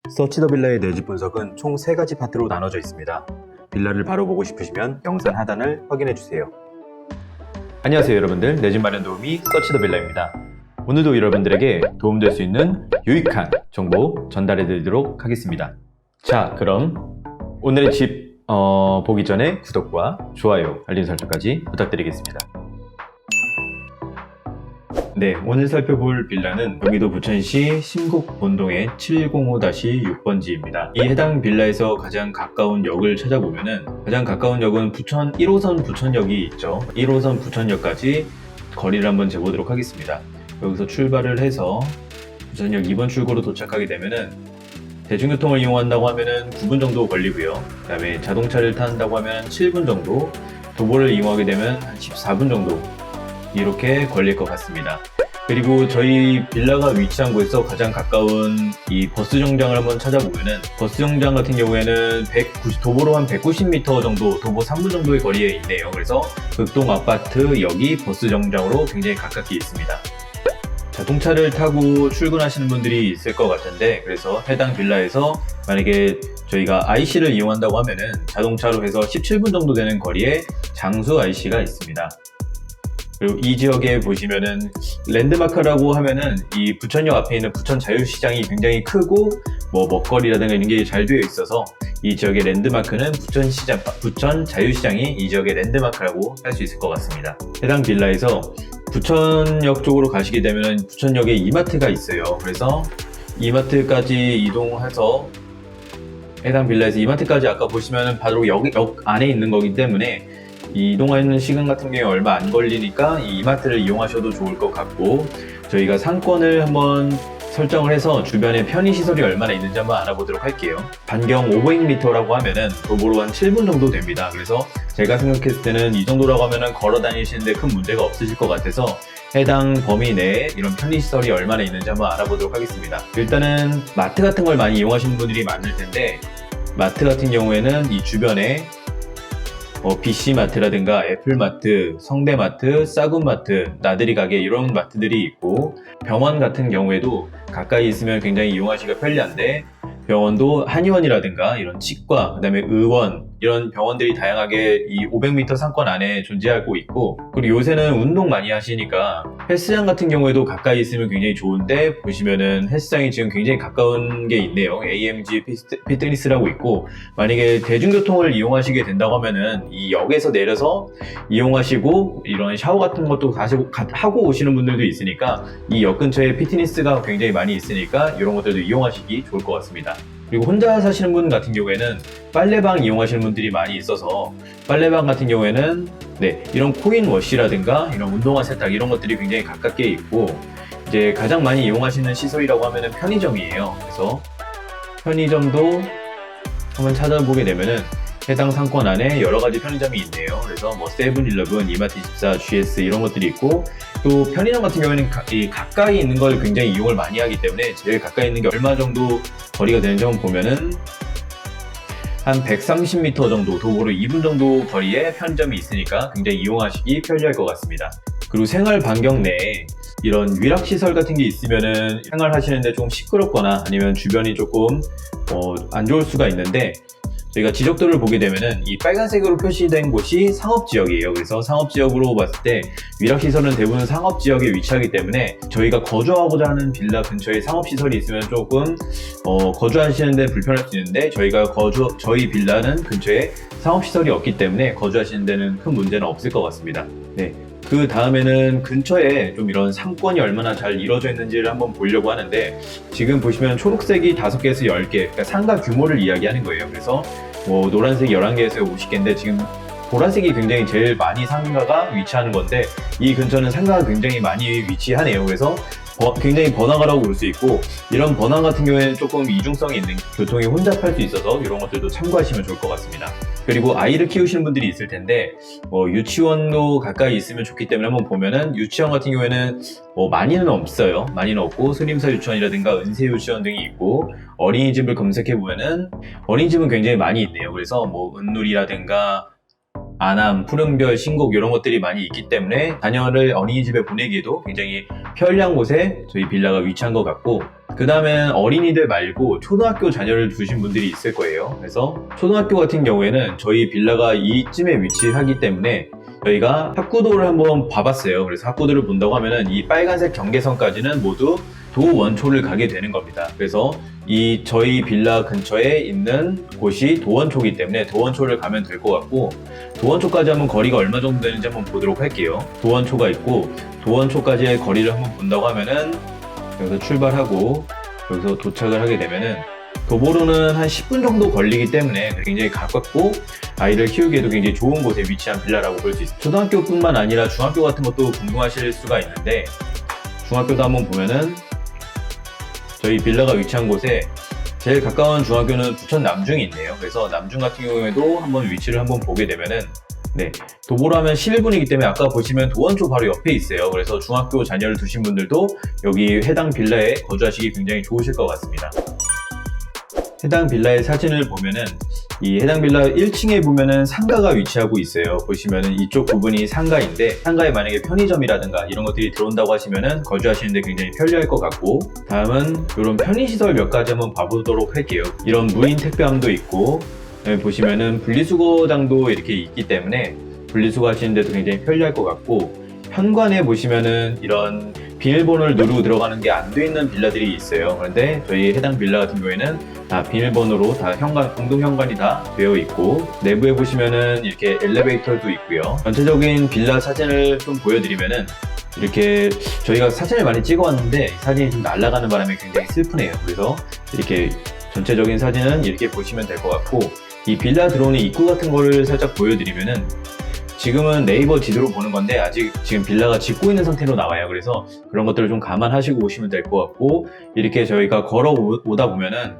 서치 더 빌라의 내집 분석은 총 3가지 파트로 나눠져 있습니다. 빌라를 바로 보고 싶으시면 영상 하단을 확인해주세요. 안녕하세요 여러분들, 내집 마련 도우미 서치 더 빌라입니다. 오늘도 여러분들에게 도움될 수 있는 유익한 정보 전달해드리도록 하겠습니다. 자, 그럼 오늘의 집 보기 전에 구독과 좋아요, 알림 설정까지 부탁드리겠습니다. 네, 오늘 살펴볼 빌라는 경기도 부천시 심곡 본동의 705-6번지입니다. 이 해당 빌라에서 가장 가까운 역을 찾아보면은 가장 가까운 역은 부천 1호선 부천역이 있죠. 1호선 부천역까지 거리를 한번 재보도록 하겠습니다. 여기서 출발을 해서 부천역 2번 출구로 도착하게 되면은 대중교통을 이용한다고 하면은 9분 정도 걸리고요. 그 다음에 자동차를 탄다고 하면 7분 정도, 도보를 이용하게 되면 한 14분 정도 이렇게 걸릴 것 같습니다. 그리고 저희 빌라가 위치한 곳에서 가장 가까운 이 버스 정장을 한번 찾아보면은 버스 정장 같은 경우에는 도보로 한 190m 정도, 도보 3분 정도의 거리에 있네요. 그래서 극동 아파트 역이 버스 정장으로 굉장히 가깝게 있습니다. 자동차를 타고 출근하시는 분들이 있을 것 같은데, 그래서 해당 빌라에서 만약에 저희가 IC를 이용한다고 하면은 자동차로 해서 17분 정도 되는 거리에 장수 IC가 있습니다. 그리고 이 지역에 보시면은 랜드마크라고 하면은 이 부천역 앞에 있는 부천 자유시장이 굉장히 크고 뭐 먹거리라든가 이런 게 잘 되어 있어서 이 지역의 랜드마크는 부천 자유시장이 이 지역의 랜드마크라고 할 수 있을 것 같습니다. 해당 빌라에서 부천역 쪽으로 가시게 되면 부천역에 이마트가 있어요. 그래서 이마트까지 이동해서 해당 빌라에서 이마트까지 아까 보시면은 바로 역 안에 있는 거기 때문에 이동하는 시간 같은 경우에 얼마 안 걸리니까 이 이마트를 이용하셔도 좋을 것 같고, 저희가 상권을 한번 설정을 해서 주변에 편의시설이 얼마나 있는지 한번 알아보도록 할게요. 반경 500m라고 하면은 도보로 한 7분 정도 됩니다. 그래서 제가 생각했을 때는 이 정도라고 하면은 걸어 다니시는데 큰 문제가 없으실 것 같아서 해당 범위 내에 이런 편의시설이 얼마나 있는지 한번 알아보도록 하겠습니다. 일단은 마트 같은 걸 많이 이용하시는 분들이 많을 텐데, 마트 같은 경우에는 이 주변에 BC마트라든가 애플마트, 성대마트, 싸구마트, 나들이 가게 이런 마트들이 있고, 병원 같은 경우에도 가까이 있으면 굉장히 이용하시기가 편리한데, 병원도 한의원이라든가 이런 치과, 그 다음에 의원 이런 병원들이 다양하게 이 500m 상권 안에 존재하고 있고, 그리고 요새는 운동 많이 하시니까 헬스장 같은 경우에도 가까이 있으면 굉장히 좋은데, 보시면은 헬스장이 지금 굉장히 가까운 게 있네요. AMG 피트니스라고 있고, 만약에 대중교통을 이용하시게 된다고 하면은 이 역에서 내려서 이용하시고 이런 샤워 같은 것도 하고 오시는 분들도 있으니까 이 역 근처에 피트니스가 굉장히 많이 있으니까 이런 것들도 이용하시기 좋을 것 같습니다. 그리고 혼자 사시는 분 같은 경우에는 빨래방 이용하시는 분들이 많이 있어서, 빨래방 같은 경우에는 이런 코인 워시라든가 이런 운동화 세탁 이런 것들이 굉장히 가깝게 있고, 이제 가장 많이 이용하시는 시설이라고 하면은 편의점이에요. 그래서 편의점도 한번 찾아보게 되면은 해당 상권 안에 여러 가지 편의점이 있네요. 그래서 뭐 세븐일레븐, 이마트24, GS 이런 것들이 있고, 또 편의점 같은 경우에는 가까이 있는 걸 굉장히 이용을 많이 하기 때문에 제일 가까이 있는 게 얼마 정도 거리가 되는지 한번 보면은 한 130m 정도, 도보로 2분 정도 거리에 편의점이 있으니까 굉장히 이용하시기 편리할 것 같습니다. 그리고 생활 반경 내에 이런 위락시설 같은 게 있으면은 생활하시는데 좀 시끄럽거나 아니면 주변이 조금 안 좋을 수가 있는데, 저희가 지적도를 보게 되면은 이 빨간색으로 표시된 곳이 상업지역이에요. 그래서 상업지역으로 봤을 때 위락시설은 대부분 상업지역에 위치하기 때문에 저희가 거주하고자 하는 빌라 근처에 상업시설이 있으면 조금 거주하시는데 불편할 수 있는데, 저희 빌라는 근처에 상업시설이 없기 때문에 거주하시는 데는 큰 문제는 없을 것 같습니다. 그 다음에는 근처에 좀 이런 상권이 얼마나 잘 이루어져 있는지를 한번 보려고 하는데, 지금 보시면 초록색이 5개에서 10개, 그러니까 상가 규모를 이야기하는 거예요. 그래서 뭐 노란색이 11개에서 50개인데 지금 보라색이 굉장히 제일 많이 상가가 위치하는 건데, 이 근처는 상가가 굉장히 많이 위치하네요. 그래서 굉장히 번화가라고 볼 수 있고, 이런 번화 같은 경우에는 조금 이중성이 있는, 교통이 혼잡할 수 있어서 이런 것들도 참고하시면 좋을 것 같습니다. 그리고 아이를 키우시는 분들이 있을 텐데 유치원도 가까이 있으면 좋기 때문에 한번 보면은 유치원 같은 경우에는 많이는 없어요. 많이는 없고 소림사 유치원이라든가 은세 유치원 등이 있고, 어린이집을 검색해 보면은 어린이집은 굉장히 많이 있네요. 그래서 뭐 은누리라든가 안암, 푸른별, 신곡 이런 것들이 많이 있기 때문에 자녀를 어린이집에 보내기에도 굉장히 편리한 곳에 저희 빌라가 위치한 것 같고, 그 다음엔 어린이들 말고 초등학교 자녀를 두신 분들이 있을 거예요. 그래서 초등학교 같은 경우에는 저희 빌라가 이쯤에 위치하기 때문에 저희가 합구도를 한번 봐봤어요. 그래서 합구도를 본다고 하면은 이 빨간색 경계선까지는 모두 도원초를 가게 되는 겁니다. 그래서 이 저희 빌라 근처에 있는 곳이 도원초이기 때문에 도원초를 가면 될 것 같고, 도원초까지 한번 거리가 얼마 정도 되는지 한번 보도록 할게요. 도원초가 있고, 도원초까지의 거리를 한번 본다고 하면은 여기서 출발하고 여기서 도착을 하게 되면은 도보로는 한 10분 정도 걸리기 때문에 굉장히 가깝고 아이를 키우기에도 굉장히 좋은 곳에 위치한 빌라라고 볼 수 있습니다. 초등학교뿐만 아니라 중학교 같은 것도 궁금하실 수가 있는데, 중학교도 한번 보면은 저희 빌라가 위치한 곳에 제일 가까운 중학교는 부천 남중이 있네요. 그래서 남중 같은 경우에도 한번 위치를 한번 보게 되면은, 네, 도보로 하면 11분이기 때문에 아까 보시면 도원초 바로 옆에 있어요. 그래서 중학교 자녀를 두신 분들도 여기 해당 빌라에 거주하시기 굉장히 좋으실 것 같습니다. 해당 빌라의 사진을 보면은 이 해당 빌라 1층에 보면은 상가가 위치하고 있어요. 보시면은 이쪽 부분이 상가인데, 상가에 만약에 편의점이라든가 이런 것들이 들어온다고 하시면은 거주하시는데 굉장히 편리할 것 같고, 다음은 이런 편의시설 몇 가지 한번 봐보도록 할게요. 이런 무인 택배함도 있고, 여기 보시면은 분리수거장도 이렇게 있기 때문에 분리수거 하시는데도 굉장히 편리할 것 같고, 현관에 보시면은 이런 비밀번호를 누르고 들어가는 게 안 돼 있는 빌라들이 있어요. 그런데 저희 해당 빌라 같은 경우에는 다 비밀번호로 다 현관, 공동 현관이 다 되어 있고, 내부에 보시면은 이렇게 엘리베이터도 있고요. 전체적인 빌라 사진을 좀 보여드리면은, 이렇게 저희가 사진을 많이 찍어왔는데 사진이 좀 날아가는 바람에 굉장히 슬프네요. 그래서 이렇게 전체적인 사진은 이렇게 보시면 될 것 같고, 이 빌라 들어오는 입구 같은 거를 살짝 보여드리면은, 지금은 네이버 지도로 보는 건데 아직 지금 빌라가 짓고 있는 상태로 나와요. 그래서 그런 것들을 좀 감안하시고 오시면 될 것 같고, 이렇게 저희가 걸어오다 보면은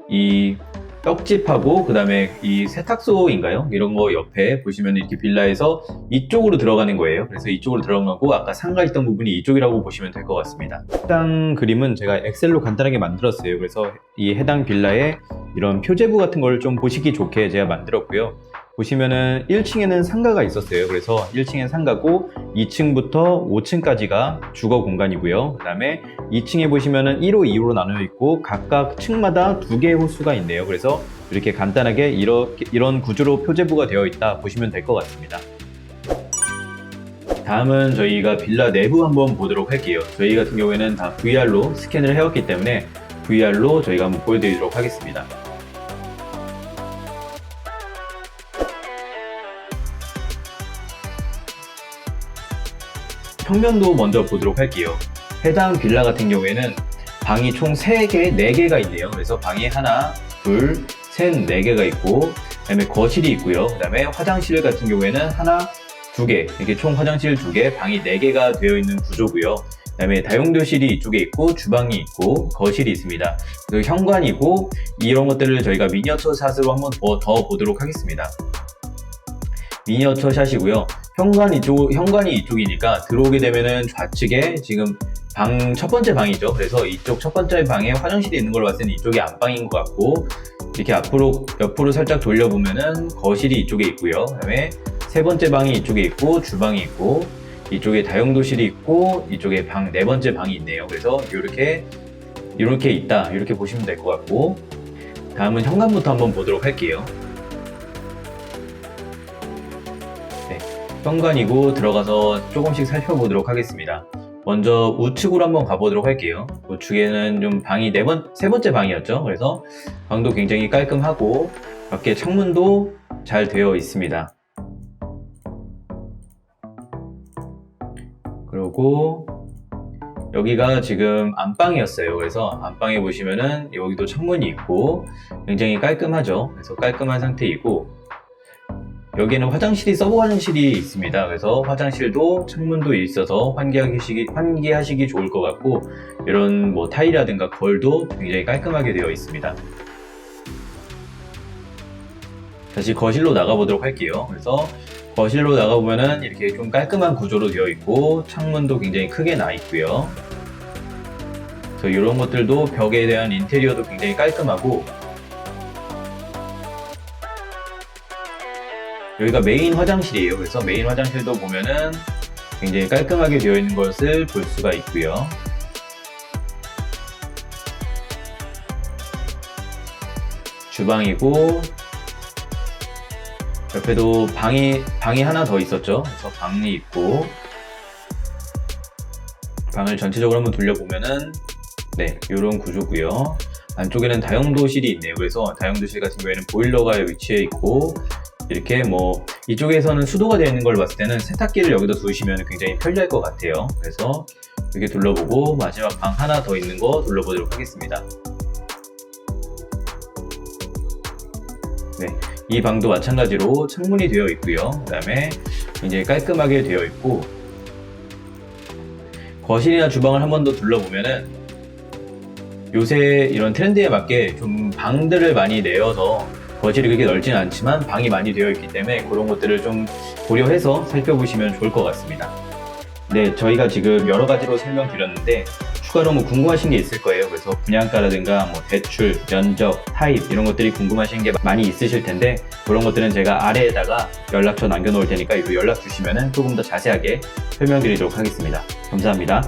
이 떡집하고 그 다음에 이 세탁소인가요? 이런 거 옆에 보시면 이렇게 빌라에서 이쪽으로 들어가는 거예요. 그래서 이쪽으로 들어가고 아까 상가 있던 부분이 이쪽이라고 보시면 될 것 같습니다. 해당 그림은 제가 엑셀로 간단하게 만들었어요. 그래서 이 해당 빌라의 이런 표제부 같은 걸 좀 보시기 좋게 제가 만들었고요. 보시면은 1층에는 상가가 있었어요. 그래서 1층엔 상가고 2층부터 5층까지가 주거 공간이고요. 그 다음에 2층에 보시면은 1호, 2호로 나누어 있고 각각 층마다 2개의 호수가 있네요. 그래서 이렇게 간단하게 이런 구조로 표제부가 되어 있다 보시면 될 것 같습니다. 다음은 저희가 빌라 내부 한번 보도록 할게요. 저희 같은 경우에는 다 VR로 스캔을 해왔기 때문에 VR로 저희가 한번 보여드리도록 하겠습니다. 평면도 먼저 보도록 할게요. 해당 빌라 같은 경우에는 방이 총 3개, 4개가 있네요. 그래서 방이 하나, 둘, 셋, 4개가 있고, 그 다음에 거실이 있고요. 그 다음에 화장실 같은 경우에는 하나, 2개, 이렇게 총 화장실 2개, 방이 4개가 되어 있는 구조고요. 그 다음에 다용도실이 이쪽에 있고, 주방이 있고, 거실이 있습니다. 그리고 현관이고, 이런 것들을 저희가 미니어처 샷으로 한번 더 보도록 하겠습니다. 미니어처 샷이고요. 현관이 이쪽이니까 들어오게 되면은 좌측에 지금 첫 번째 방이죠. 그래서 이쪽 첫 번째 방에 화장실이 있는 걸로 봤을 때는 이쪽이 안방인 것 같고, 이렇게 옆으로 살짝 돌려보면은 거실이 이쪽에 있고요. 그 다음에 세 번째 방이 이쪽에 있고, 주방이 있고, 이쪽에 다용도실이 있고, 이쪽에 방, 네 번째 방이 있네요. 그래서 이렇게 있다. 이렇게 보시면 될 것 같고, 다음은 현관부터 한번 보도록 할게요. 현관이고 들어가서 조금씩 살펴보도록 하겠습니다. 먼저 우측으로 한번 가보도록 할게요. 우측에는 좀 방이 세 번째 방이었죠. 그래서 방도 굉장히 깔끔하고 밖에 창문도 잘 되어 있습니다. 그리고 여기가 지금 안방이었어요. 그래서 안방에 보시면은 여기도 창문이 있고 굉장히 깔끔하죠. 그래서 깔끔한 상태이고, 여기에는 서버 화장실이 있습니다. 그래서 화장실도 창문도 있어서 환기하시기 좋을 것 같고, 이런 뭐 타일이라든가 걸도 굉장히 깔끔하게 되어 있습니다. 다시 거실로 나가보도록 할게요. 그래서 거실로 나가보면은 이렇게 좀 깔끔한 구조로 되어 있고, 창문도 굉장히 크게 나 있고요. 그래서 이런 것들도 벽에 대한 인테리어도 굉장히 깔끔하고, 여기가 메인 화장실이에요. 그래서 메인 화장실도 보면은 굉장히 깔끔하게 되어 있는 것을 볼 수가 있고요. 주방이고, 옆에도 방이 하나 더 있었죠. 그래서 방이 있고, 방을 전체적으로 한번 돌려보면은 네, 이런 구조고요. 안쪽에는 다용도실이 있네요. 그래서 다용도실 같은 경우에는 보일러가 위치해 있고, 이렇게 뭐 이쪽에서는 수도가 되어 있는 걸 봤을 때는 세탁기를 여기다 두시면 굉장히 편리할 것 같아요. 그래서 이렇게 둘러보고 마지막 방 하나 더 있는 거 둘러보도록 하겠습니다. 네, 이 방도 마찬가지로 창문이 되어 있고요. 그 다음에 굉장히 깔끔하게 되어 있고, 거실이나 주방을 한 번 더 둘러보면은 요새 이런 트렌드에 맞게 좀 방들을 많이 내어서 거실이 그렇게 넓지는 않지만 방이 많이 되어 있기 때문에 그런 것들을 좀 고려해서 살펴보시면 좋을 것 같습니다. 네, 저희가 지금 여러 가지로 설명드렸는데 추가로 뭐 궁금하신 게 있을 거예요. 그래서 분양가라든가 뭐 대출, 면적, 타입 이런 것들이 궁금하신 게 많이 있으실 텐데 그런 것들은 제가 아래에다가 연락처 남겨놓을 테니까 이로 연락 주시면 조금 더 자세하게 설명드리도록 하겠습니다. 감사합니다.